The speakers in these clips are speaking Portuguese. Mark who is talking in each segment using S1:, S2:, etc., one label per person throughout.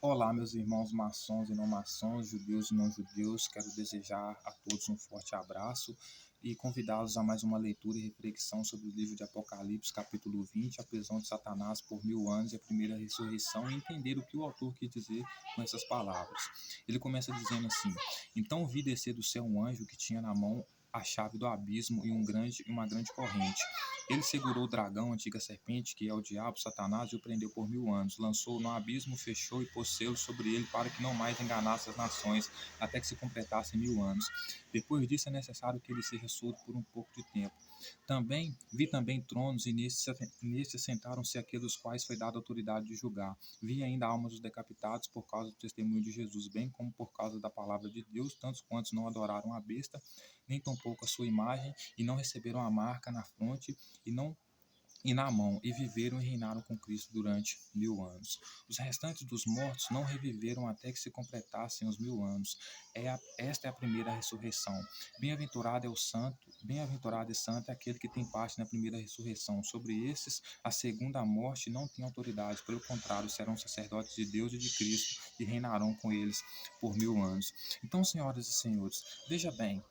S1: Olá, meus irmãos maçons e não maçons, judeus e não judeus. Quero desejar a todos um forte abraço e convidá-los a mais uma leitura e reflexão sobre o livro de Apocalipse, capítulo 20, a prisão de Satanás por 1000 anos e a primeira ressurreição, e entender o que o autor quis dizer com essas palavras. Ele começa dizendo assim: Então vi descer do céu um anjo que tinha na mão a chave do abismo e uma grande corrente. Ele segurou o dragão, a antiga serpente, que é o diabo, Satanás, e o prendeu por 1000 anos. Lançou-o no abismo, fechou e pôs selo sobre ele para que não mais enganasse as nações, até que se completassem 1000 anos. Depois disso é necessário que ele seja solto por um pouco de tempo. Vi também tronos, e nestes sentaram-se aqueles quais foi dada autoridade de julgar. Vi ainda almas dos decapitados por causa do testemunho de Jesus, bem como por causa da palavra de Deus, tantos quantos não adoraram a besta, nem tampouco a sua imagem, e não receberam a marca na fronte e não e na mão, e viveram e reinaram com Cristo durante 1000 anos. Os restantes dos mortos não reviveram até que se completassem os 1000 anos. Esta é a primeira ressurreição. Bem-aventurado é o santo, bem-aventurado e santo é aquele que tem parte na primeira ressurreição. Sobre esses, a segunda morte não tem autoridade, pelo contrário, serão sacerdotes de Deus e de Cristo, e reinarão com eles por 1000 anos. Então, senhoras e senhores, veja bem,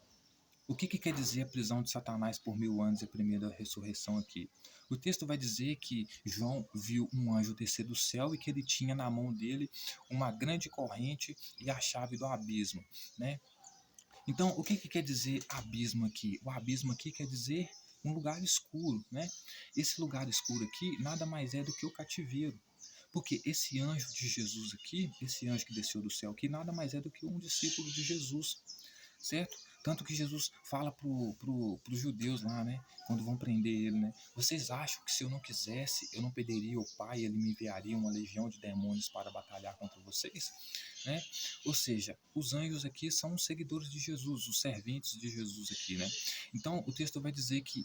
S1: o que quer dizer a prisão de Satanás por 1000 anos e a primeira ressurreição aqui? O texto vai dizer que João viu um anjo descer do céu e que ele tinha na mão dele uma grande corrente e a chave do abismo, né? Então, o que quer dizer abismo aqui? O abismo aqui quer dizer um lugar escuro, né? Esse lugar escuro aqui nada mais é do que o cativeiro. Porque esse anjo de Jesus aqui, esse anjo que desceu do céu aqui, nada mais é do que um discípulo de Jesus, certo? Tanto que Jesus fala pros judeus lá, né? Quando vão prender ele, né? Vocês acham que se eu não quisesse, eu não pediria ao Pai, ele me enviaria uma legião de demônios para batalhar contra vocês? Né? Ou seja, os anjos aqui são os seguidores de Jesus, os serventes de Jesus aqui, né? Então, o texto vai dizer que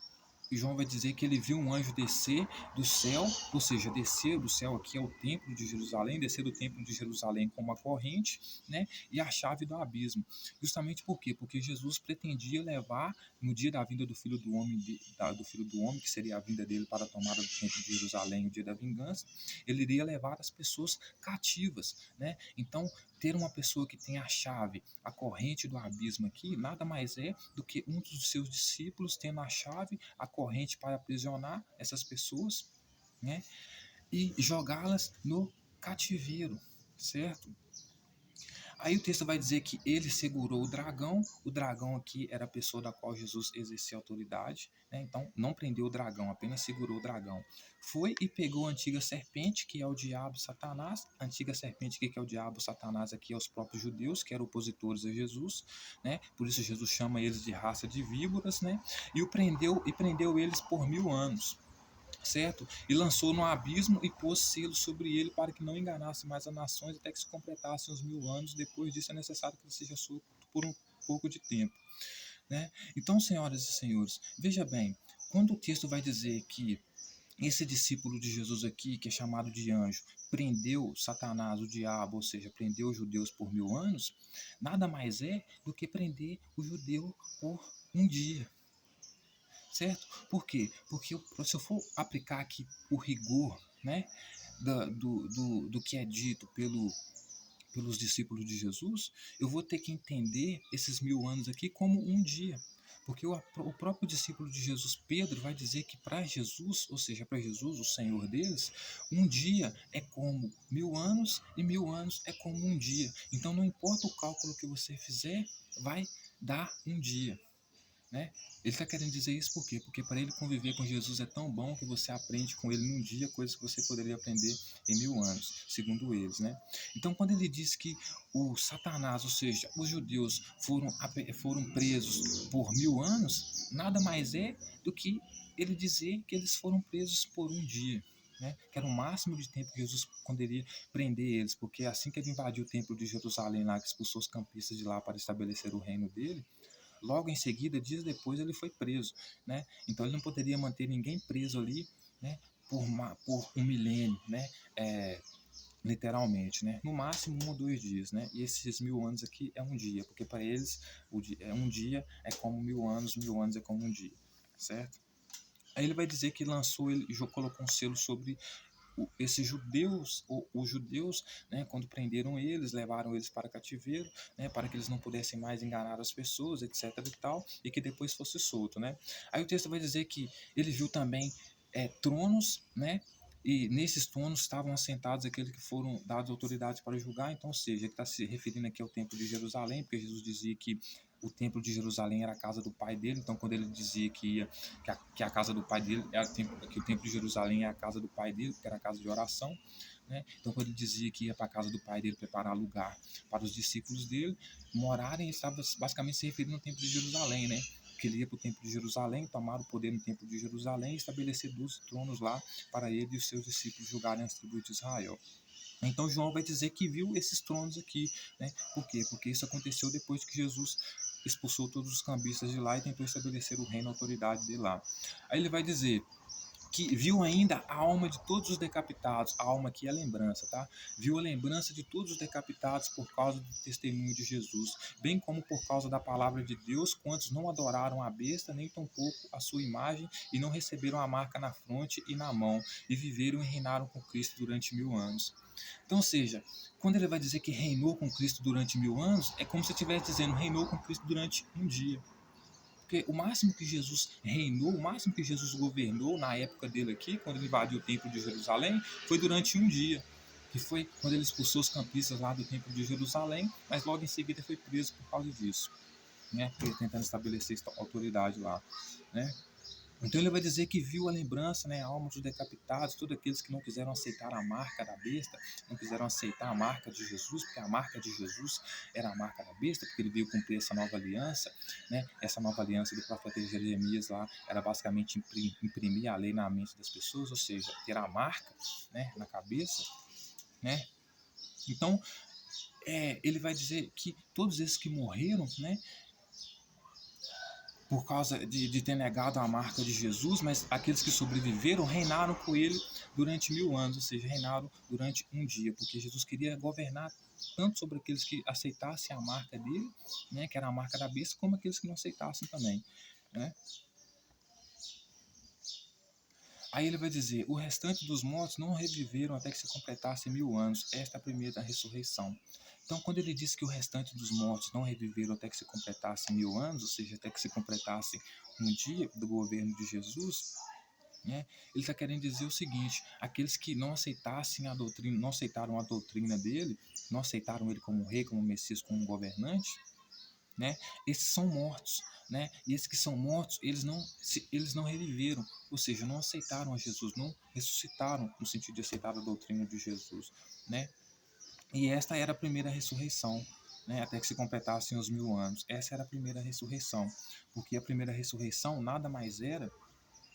S1: João vai dizer que ele viu um anjo descer do céu, ou seja, descer do céu aqui ao templo de Jerusalém, descer do templo de Jerusalém com uma corrente, né, e a chave do abismo. Justamente por quê? Porque Jesus pretendia levar, no dia da vinda do Filho do Homem, que seria a vinda dele para a tomada do templo de Jerusalém, o dia da vingança, ele iria levar as pessoas cativas, né? Então, ter uma pessoa que tem a chave, a corrente do abismo aqui, nada mais é do que um dos seus discípulos tendo a chave, a corrente para aprisionar essas pessoas, né? E jogá-las no cativeiro, certo? Aí o texto vai dizer que ele segurou o dragão aqui era a pessoa da qual Jesus exercia autoridade, né? Então não prendeu o dragão, apenas segurou o dragão. Foi e pegou a antiga serpente, que é o diabo Satanás, a antiga serpente que é o diabo Satanás aqui é os próprios judeus, que eram opositores a Jesus, né? Por isso Jesus chama eles de raça de víboras, né? E prendeu eles por 1000 anos, certo? E lançou no abismo e pôs selo sobre ele para que não enganasse mais as nações até que se completassem os 1000 anos. Depois disso é necessário que ele seja solto por um pouco de tempo, né? Então, senhoras e senhores, veja bem, quando o texto vai dizer que esse discípulo de Jesus aqui, que é chamado de anjo, prendeu Satanás, o diabo, ou seja, prendeu os judeus por 1000 anos, nada mais é do que prender o judeu por um dia, certo? Por quê? Porque se eu for aplicar aqui o rigor, né, do que é dito pelos discípulos de Jesus, eu vou ter que entender esses 1000 anos aqui como um dia. Porque o próprio discípulo de Jesus, Pedro, vai dizer que para Jesus, ou seja, para Jesus, o Senhor deles, um dia é como 1000 anos e 1000 anos é como um dia. Então não importa o cálculo que você fizer, vai dar um dia, né? Ele está querendo dizer isso por quê? Porque para ele conviver com Jesus é tão bom que você aprende com ele num dia coisas que você poderia aprender em 1000 anos, segundo eles, né? Então, quando ele diz que o Satanás, ou seja, os judeus foram presos por 1000 anos, nada mais é do que ele dizer que eles foram presos por um dia, né? Que era o máximo de tempo que Jesus poderia prender eles, porque assim que ele invadiu o templo de Jerusalém lá, que expulsou os campistas de lá para estabelecer o reino dele, logo em seguida, dias depois, ele foi preso, né? Então ele não poderia manter ninguém preso ali, né? Por um milênio, né? Literalmente, né? No máximo 1 ou 2 dias, né? E esses 1000 anos aqui é um dia, porque para eles um dia é como 1000 anos, 1000 anos é como um dia, certo? Aí ele vai dizer que lançou, ele colocou um selo sobre esses judeus, os judeus, né, quando prenderam eles, levaram eles para cativeiro, né, para que eles não pudessem mais enganar as pessoas, etc e tal, e que depois fosse solto, né? Aí o texto vai dizer que ele viu também tronos, né? E nesses tronos estavam assentados aqueles que foram dados autoridade para julgar. Então, ou seja, ele está se referindo aqui ao templo de Jerusalém, porque Jesus dizia que o templo de Jerusalém era a casa do pai dele. Então, quando ele dizia que a casa do pai dele era que o templo de Jerusalém é a casa do pai dele, que era a casa de oração, né? Então, quando ele dizia que ia para a casa do pai dele preparar lugar para os discípulos dele morarem, ele estava basicamente se referindo ao templo de Jerusalém, né? Que ele ia para o templo de Jerusalém, tomar o poder no templo de Jerusalém e estabelecer 12 tronos lá para ele e os seus discípulos julgarem as tribos de Israel. Então João vai dizer que viu esses tronos aqui, né? Por quê? Porque isso aconteceu depois que Jesus expulsou todos os cambistas de lá e tentou estabelecer o reino, a autoridade de lá. Aí ele vai dizer que viu ainda a alma de todos os decapitados, a alma aqui é a lembrança, tá? Viu a lembrança de todos os decapitados por causa do testemunho de Jesus, bem como por causa da palavra de Deus, quantos não adoraram a besta, nem tampouco a sua imagem, e não receberam a marca na fronte e na mão, e viveram e reinaram com Cristo durante 1000 anos. Então, ou seja, quando ele vai dizer que reinou com Cristo durante 1000 anos, é como se estivesse dizendo reinou com Cristo durante um dia. Porque o máximo que Jesus reinou, o máximo que Jesus governou na época dele aqui, quando ele invadiu o templo de Jerusalém, foi durante um dia. Que foi quando ele expulsou os campistas lá do templo de Jerusalém, mas logo em seguida foi preso por causa disso, né? Porque tentando estabelecer autoridade lá, né? Então ele vai dizer que viu a lembrança, né, a alma dos decapitados, todos aqueles que não quiseram aceitar a marca da besta, não quiseram aceitar a marca de Jesus, porque a marca de Jesus era a marca da besta, porque ele veio cumprir essa nova aliança, né? Essa nova aliança do profeta Jeremias lá era basicamente imprimir a lei na mente das pessoas, ou seja, ter a marca, né, na cabeça, né? Então ele vai dizer que todos esses que morreram, né, por causa de ter negado a marca de Jesus, mas aqueles que sobreviveram reinaram com ele durante 1000 anos, ou seja, reinaram durante um dia, porque Jesus queria governar tanto sobre aqueles que aceitassem a marca dele, né, que era a marca da besta, como aqueles que não aceitassem também, né? Aí ele vai dizer, o restante dos mortos não reviveram até que se completasse 1000 anos, esta é a primeira ressurreição. Então, quando ele diz que o restante dos mortos não reviveram até que se completasse 1000 anos, ou seja, até que se completasse um dia do governo de Jesus, né, ele está querendo dizer o seguinte: aqueles que não aceitassem a doutrina, não aceitaram a doutrina dele, não aceitaram ele como rei, como Messias, como governante, né, esses são mortos, né? E esses que são mortos, eles não reviveram, ou seja, não aceitaram a Jesus, não ressuscitaram no sentido de aceitar a doutrina de Jesus, né? E esta era a primeira ressurreição, né? Até que se completassem os 1000 anos. Essa era a primeira ressurreição, porque a primeira ressurreição nada mais era,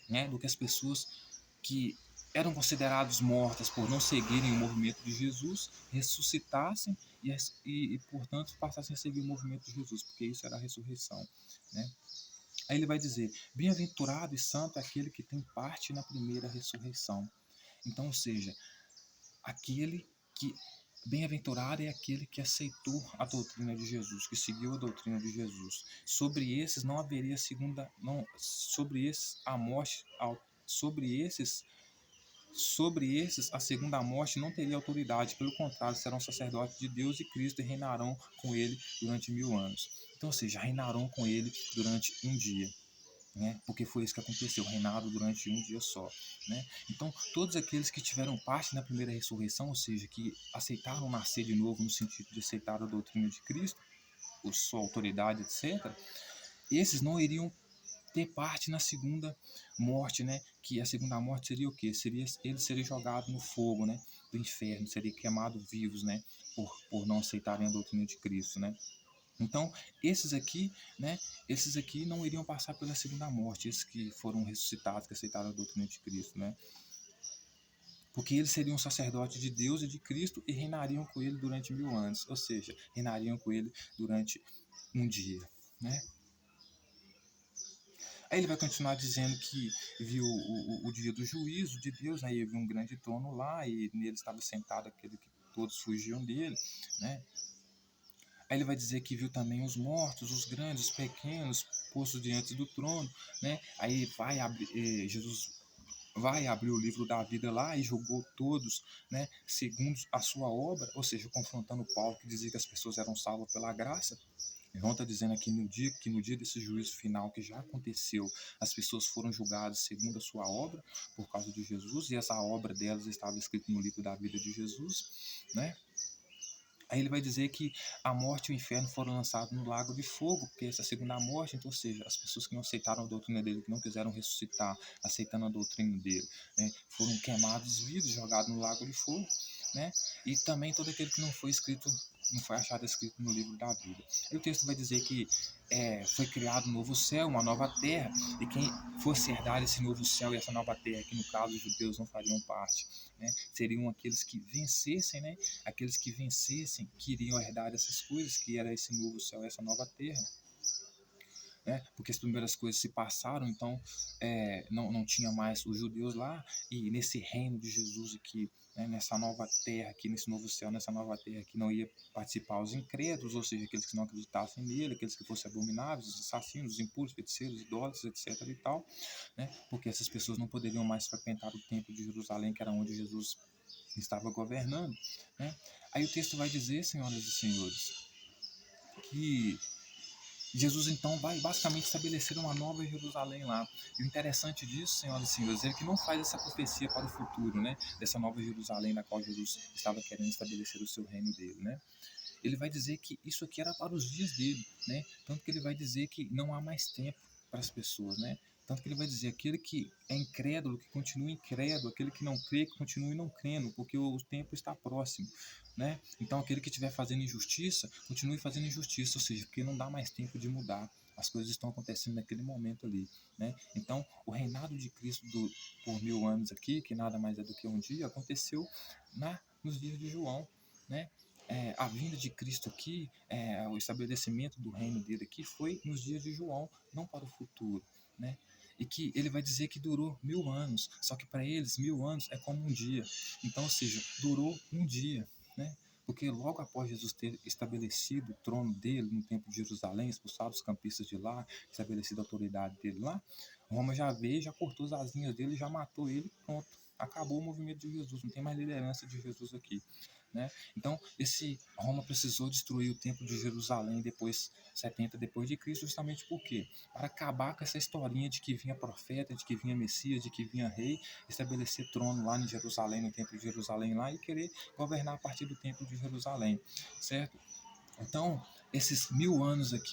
S1: né, do que as pessoas que eram consideradas mortas por não seguirem o movimento de Jesus, ressuscitassem portanto, passassem a seguir o movimento de Jesus, porque isso era a ressurreição, né? Aí ele vai dizer, bem-aventurado e santo é aquele que tem parte na primeira ressurreição. Então, ou seja, aquele que bem-aventurado é aquele que aceitou a doutrina de Jesus, que seguiu a doutrina de Jesus. Sobre esses não haveria segunda, não, sobre esses a morte, sobre esses a segunda morte não teria autoridade, pelo contrário, serão sacerdotes de Deus e Cristo e reinarão com ele durante 1000 anos. Então, ou seja, reinarão com ele durante um dia, né? Porque foi isso que aconteceu, reinaram durante um dia só, né? Então, todos aqueles que tiveram parte na primeira ressurreição, ou seja, que aceitaram nascer de novo no sentido de aceitar a doutrina de Cristo, sua autoridade, etc., esses não iriam ter parte na segunda morte, né? Que a segunda morte seria o quê? Seria eles serem jogados no fogo, né, do inferno, seriam queimados vivos, né, por não aceitarem a doutrina de Cristo, né? Então, esses aqui não iriam passar pela segunda morte, esses que foram ressuscitados, que aceitaram a doutrina de Cristo, né? Porque eles seriam sacerdotes de Deus e de Cristo e reinariam com ele durante 1000 anos, ou seja, reinariam com ele durante um dia, né? Aí ele vai continuar dizendo que viu o dia do juízo de Deus, né? E viu um grande trono lá e nele estava sentado aquele que todos fugiam dele, né? Aí ele vai dizer que viu também os mortos, os grandes, os pequenos, postos diante do trono, né? Aí vai abrir, Jesus vai abrir o livro da vida lá e julgou todos, né, segundo a sua obra, ou seja, confrontando Paulo, que dizia que as pessoas eram salvas pela graça. João está dizendo aqui no dia desse juízo final que já aconteceu, as pessoas foram julgadas segundo a sua obra, por causa de Jesus, e essa obra delas estava escrita no livro da vida de Jesus, né? Aí ele vai dizer que a morte e o inferno foram lançados no lago de fogo, porque essa é a segunda morte, então, ou seja, as pessoas que não aceitaram a doutrina dele, que não quiseram ressuscitar, aceitando a doutrina dele, né, foram queimados vivos, jogados no lago de fogo, né? E também todo aquele que não foi escrito, não foi achado escrito no livro da vida. Aí o texto vai dizer que foi criado um novo céu, uma nova terra, e quem fosse herdar esse novo céu e essa nova terra, que no caso os judeus não fariam parte, né, seriam aqueles que vencessem, né? Aqueles que vencessem queriam herdar essas coisas, que era esse novo céu, essa nova terra, né? Porque as primeiras coisas se passaram, então não tinha mais os judeus lá, e nesse reino de Jesus aqui, né, nessa nova terra aqui, nesse novo céu, nessa nova terra aqui, não ia participar os incrédulos, ou seja, aqueles que não acreditassem nele, aqueles que fossem abomináveis, os assassinos, os impuros, feiticeiros, idólatras, etc. e tal, né? Porque essas pessoas não poderiam mais frequentar o templo de Jerusalém, que era onde Jesus estava governando, né? Aí o texto vai dizer, senhoras e senhores, que Jesus então vai basicamente estabelecer uma nova Jerusalém lá. E o interessante disso, senhoras e senhores, é que não faz essa profecia para o futuro, né? Dessa nova Jerusalém na qual Jesus estava querendo estabelecer o seu reino dele, né? Ele vai dizer que isso aqui era para os dias dele, né? Tanto que ele vai dizer que não há mais tempo para as pessoas, né? Tanto que ele vai dizer, aquele que é incrédulo, que continue incrédulo, aquele que não crê, que continue não crendo, porque o tempo está próximo, né? Então, aquele que estiver fazendo injustiça, continue fazendo injustiça, ou seja, porque não dá mais tempo de mudar. As coisas estão acontecendo naquele momento ali, né? Então, o reinado de Cristo por 1000 anos aqui, que nada mais é do que um dia, aconteceu nos dias de João, né? A vinda de Cristo aqui, o estabelecimento do reino dele aqui foi nos dias de João, não para o futuro, né? E que ele vai dizer que durou 1000 anos, só que para eles 1000 anos é como um dia. Então, ou seja, durou um dia, né? Porque logo após Jesus ter estabelecido o trono dele no templo de Jerusalém, expulsado os campistas de lá, estabelecido a autoridade dele lá, Roma já veio, já cortou as asinhas dele, já matou ele, pronto. Acabou o movimento de Jesus, não tem mais liderança de Jesus aqui, né? Então, esse Roma precisou destruir o templo de Jerusalém depois 70 depois de Cristo, justamente por quê? Para acabar com essa historinha de que vinha profeta, de que vinha Messias, de que vinha rei, estabelecer trono lá em Jerusalém, no templo de Jerusalém lá, e querer governar a partir do templo de Jerusalém, certo? Então, esses 1000 anos aqui